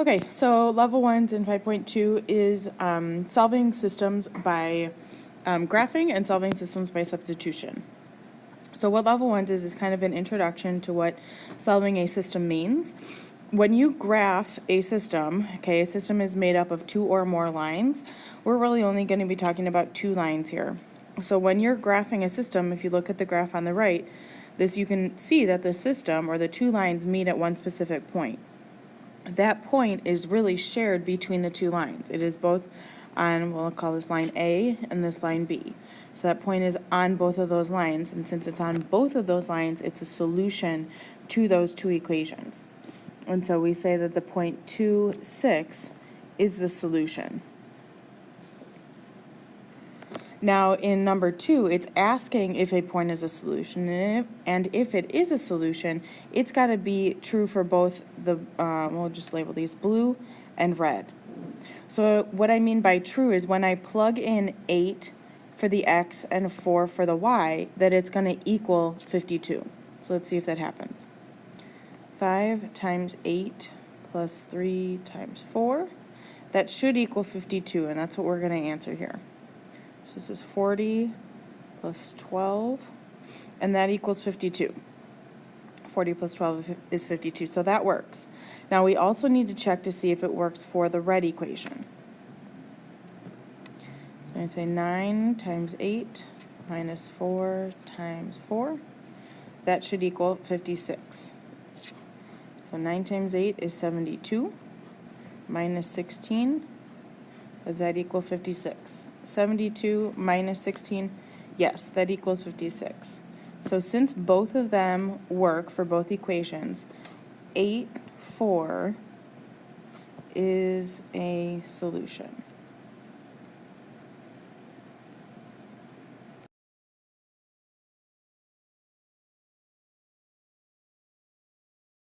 Okay, so level 1 in 5.2 is solving systems by graphing and solving systems by substitution. So what level 1 is kind of an introduction to what solving a system means. When you graph a system, okay, a system is made up of 2 or more lines. We're really only going to be talking about 2 lines here. So when you're graphing a system, if you look at the graph on the right, you can see that the system or the 2 lines meet at one specific point. That point is really shared between the 2 lines. It is both on, we'll call this line A and this line B. So that point is on both of those lines, and since it's on both of those lines, it's a solution to those 2 equations. And so we say that the point 2, 6 is the solution. Now in number 2, it's asking if a point is a solution, and if it is a solution, it's got to be true for both the, we'll just label these blue and red. So what I mean by true is when I plug in 8 for the x and 4 for the y, that it's going to equal 52. So let's see if that happens. 5 times 8 plus 3 times 4, that should equal 52, and that's what we're going to answer here. So this is 40 plus 12, and that equals 52. 40 plus 12 is 52, so that works. Now we also need to check to see if it works for the red equation. So I'd say 9 times 8 minus 4 times 4. That should equal 56. So 9 times 8 is 72. Minus 16. Does that equal 56? 72 minus 16, yes, that equals 56. So since both of them work for both equations, 8, 4 is a solution.